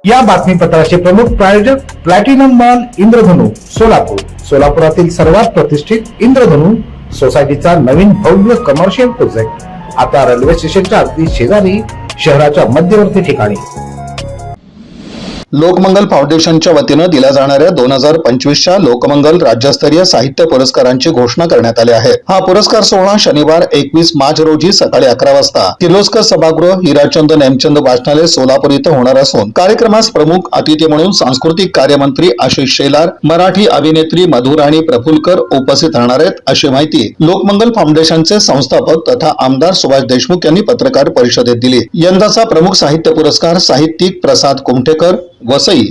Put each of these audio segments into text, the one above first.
या बातमीपत्राचे प्रमुख प्रायोजक प्लॅटिनम मॉल इंद्रधनु सोलापूर. सोलापुरातील सर्वात प्रतिष्ठित इंद्रधनु सोसायटीचा नवीन भव्य कमर्शियल प्रोजेक्ट आता रेल्वे स्टेशनच्या अगदी शेजारी शहराच्या मध्यवर्ती ठिकाणी. लोकमंगल फाउंडेशनच्या वतीनं दिल्या जाणाऱ्या 2025च्या लोकमंगल राज्यस्तरीय साहित्य पुरस्कारांची घोषणा करण्यात आली आहे. हा पुरस्कार सोहळा शनिवार 21 मार्च रोजी सकाळी 11 वाजता किर्लोस्कर सभागृह, हिराचंद नेमचंद वाचनालय सोलापूर इथं होणार असून कार्यक्रमास प्रमुख अतिथी म्हणून सांस्कृतिक कार्यमंत्री आशिष शेलार, मराठी अभिनेत्री मधुराणी प्रफुलकर उपस्थित राहणार आहेत, अशी माहिती लोकमंगल फाउंडेशनचे संस्थापक तथा आमदार सुभाष देशमुख यांनी पत्रकार परिषदेत दिली. यंदाचा प्रमुख साहित्य पुरस्कार साहित्यिक प्रसाद कुमठेकर वसई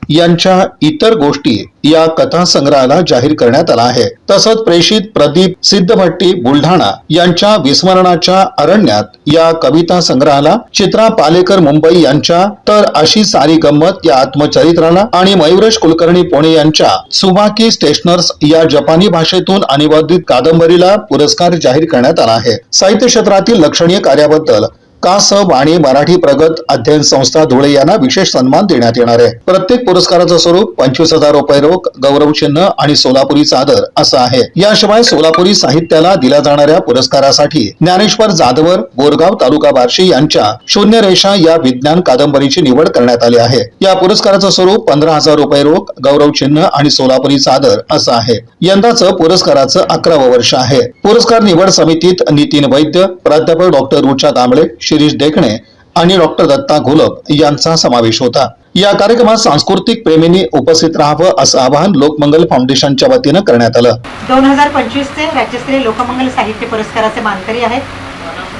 यांच्या इतर गोष्टी या कथा संग्रहाला जाहीर करण्यात आला आहे. तसंच प्रेषित प्रदीप सिद्धभट्टी बुलढाणा यांच्या विस्मरणाच्या अरण्यात या कविता संग्रहाला, चित्रा पालेकर मुंबई यांच्या तर अशी सारी गंमत या आत्मचरित्राला आणि मयुरेश कुलकर्णी पुणे यांच्या सुबाकी स्टेशनर्स या जपानी भाषेतून अनुवादित कादंबरीला पुरस्कार जाहीर करण्यात आला आहे. साहित्य क्षेत्रातील लक्षणीय कार्याबद्दल कास वाणी मराठी प्रगत अध्ययन संस्था धुळे यांना विशेष सन्मान देण्यात येणार आहे. प्रत्येक पुरस्काराचं स्वरूप 25,000 रुपये रोख, गौरव चिन्ह आणि सोलापुरी चादर असं आहे. याशिवाय सोलापुरी साहित्याला दिल्या जाणाऱ्या पुरस्कारासाठी ज्ञानेश्वर जाधवर, बोरगाव तालुका बार्शी यांच्या शून्य रेषा या विज्ञान कादंबरीची निवड करण्यात आली आहे. या पुरस्काराचं स्वरूप 15,000 रुपये रोख, गौरव चिन्ह आणि सोलापुरी चादर असं आहे. यंदाचं पुरस्काराचं 11वं वर्ष आहे. पुरस्कार निवड समितीत नितीन वैद्य, प्राध्यापक डॉक्टर रुचा कांबळे, शिरीष देखणे आणि डॉक्टर दत्ता घोलप यांचा समावेश होता. या कार्यक्रमात सांस्कृतिक प्रेमींनी उपस्थित राहावं असं आवाहन लोकमंगल फाउंडेशनच्या वतीनं करण्यात आलं. 2025 चे राज्यस्तरीय लोकमंगल साहित्य पुरस्काराचे मानकरी आहेत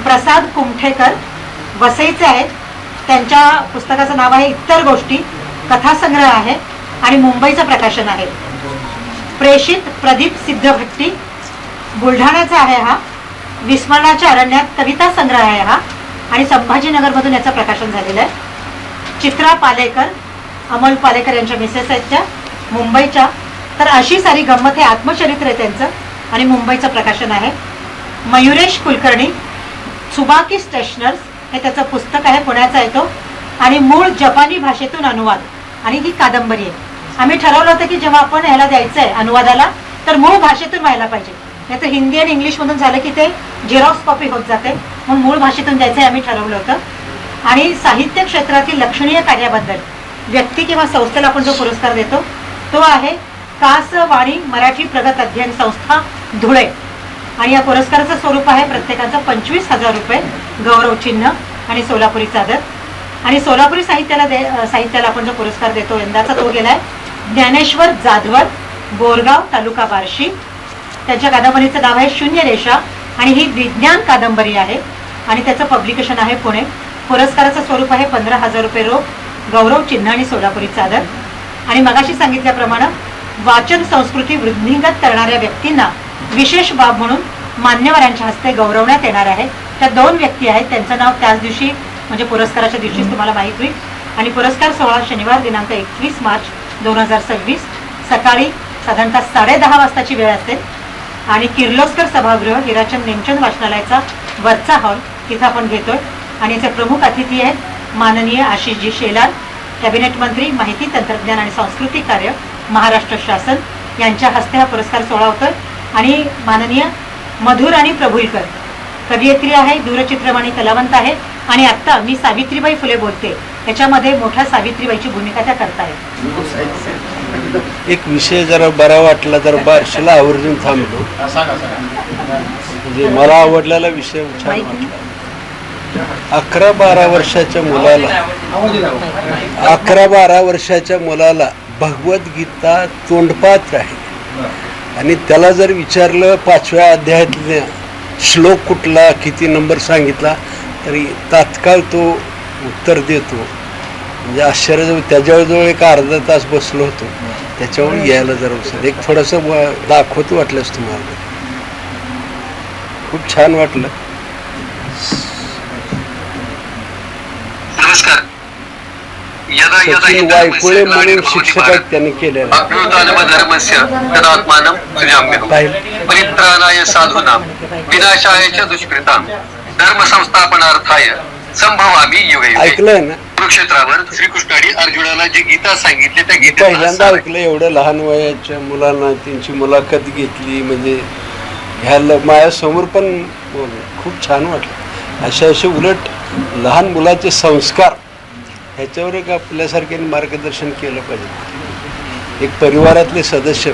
प्रसाद कुमठेकर, वसईचे आहेत. त्यांच्या पुस्तकाचं नाव आहे इतर गोष्टी, कथासंग्रह आहे आणि मुंबईचं प्रकाशन आहे. प्रेषित प्रदीप सिद्धभट्टी बुलढाण्याचा आहे. हा विस्मरणाच्या अरण्यात कविता संग्रह आहे हा आणि संभाजीनगरमधून याचं प्रकाशन झालेलं आहे. चित्रा पालेकर, अमोल पालेकर यांच्या मिसेस आहेत त्या मुंबईच्या. तर अशी सारी गंमत हे आत्मचरित्र आहे त्यांचं आणि मुंबईचं प्रकाशन आहे. मयुरेश कुलकर्णी, सुबाकी स्टेशनर्स हे त्याचं पुस्तक आहे, पुण्याचा आहे तो आणि मूळ जपानी भाषेतून अनुवाद आणि ही कादंबरी आहे. आम्ही ठरवलं होतं की जेव्हा आपण ह्याला द्यायचं आहे अनुवादाला तर मूळ भाषेतून व्हायला पाहिजे, नाही तर हिंदी आणि इंग्लिशमधून झालं की ते झेरॉक्स कॉपी होत जाते, म्हणून मूळ भाषेतून द्यायचं आहे आम्ही ठरवलं होतं. आणि साहित्य क्षेत्रातील लक्षणीय कार्याबद्दल व्यक्ती किंवा संस्थेला आपण जो पुरस्कार देतो तो आहे कास वाणी मराठी प्रगत अध्ययन संस्था धुळे आणि या पुरस्काराचं स्वरूप आहे प्रत्येकाचं 25,000 रुपये, गौरव चिन्ह आणि सोलापुरी चादर. आणि सोलापुरी साहित्याला आपण जो पुरस्कार देतो यंदाचा तो गेलाय ज्ञानेश्वर जाधवर, बोरगाव तालुका बार्शी. त्यांच्या कादंबरीचं नाव आहे शून्य रेषा आणि ही विज्ञान कादंबरी आहे आणि त्याचं पब्लिकेशन आहे पुणे. पुरस्काराचं स्वरूप आहे 15,000 रुपये रोख, गौरव चिन्ह आणि सोलापुरी चादर. आणि मगाशी सांगितल्याप्रमाणे वाचन संस्कृती वृद्धिंगत करणाऱ्या व्यक्तींना विशेष बाब म्हणून मान्यवरांच्या हस्ते गौरवण्यात येणार आहे. त्या 2 व्यक्ती आहेत, त्यांचं नाव त्याच दिवशी म्हणजे पुरस्काराच्या दिवशीच तुम्हाला माहीत होईल. आणि पुरस्कार सोहळा शनिवार दिनांक 21 मार्च 2026 सकाळी साधारणतः 10:30 वाजताची वेळ असेल आणि किर्लोस्कर सभागृह, हिराचंद नेमचंद वाचनालयाचा वरचा हॉल तिथं आपण घेतोय. आणि याचे प्रमुख अतिथी आहेत माननीय आशिषजी शेलार, कॅबिनेट मंत्री, माहिती तंत्रज्ञान आणि सांस्कृतिक कार्य, महाराष्ट्र शासन यांच्या हस्ते हा पुरस्कार सोहळा होतोय. आणि माननीय मधुराणी प्रफुलकर कवयित्री आहे, दूरचित्रवाणी कलावंत आहे आणि आत्ता मी सावित्रीबाई फुले बोलते याच्यामध्ये मोठ्या सावित्रीबाईची भूमिका त्या करतायत. एक विषय जरा बरा वाटला, जरा बारशीला आवर्जून थांबलो. म्हणजे मला आवडलेला विषय छान वाटला. 11-12 वर्षाच्या मुलाला भगवद्गीता तोंडपाठ आहे आणि त्याला जर विचारलं 5व्या अध्यायातले श्लोक कुठला, किती नंबर सांगितला तरी तात्काळ तो उत्तर देतो. म्हणजे आश्चर्य. त्याच्याजवळ एक अर्धा तास बसलो होतो, त्याच्यावर यायला जरा एक थोडंसं दाखवतो वाटलंच तुम्हाला. खूप छान वाटलं. सचिन वायकुळे म्हणून शिक्षक आहेत, त्यांनी केलेलं. परित्राणाय साधूनां विनाशाय च दुष्कृतां धर्म संस्थापनार्थाय संभवामी युगे ऐकलंय ना? कुरुक्षेत्रावर श्रीकृष्णाने अर्जुनाला जी गीता सांगितली त्या पहिल्यांदा गीतेत ऐकलं. एवढं लहान वयाच्या मुलांना त्यांची मुलाखत घेतली, म्हणजे ह्या माझ्यासमोर पण खूप छान वाटलं. असे उलट लहान मुलाचे संस्कार ह्याच्यावर एक आपल्यासारख्याने मार्गदर्शन केलं पाहिजे, एक परिवारातले सदस्य.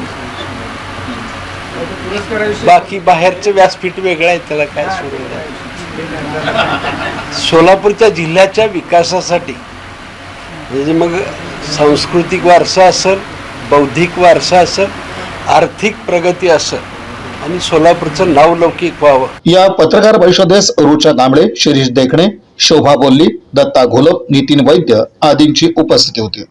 बाकी बाहेरचं व्यासपीठ वेगळं आहे, त्याला काय सोडून द्या. सोलापूरच्या जिल्ह्याच्या विकासासाठी म्हणजे मग सांस्कृतिक वारसा असेल, बौद्धिक वारसा असेल, आर्थिक प्रगती असेल आणि सोलापूरचं नावलौकिक व्हावं. या पत्रकार परिषदेस रुचा कांबळे, शिरीष देखणे, शोभा बोल्ली, दत्ता घोलप, नितीन वैद्य आदींची उपस्थिती होती.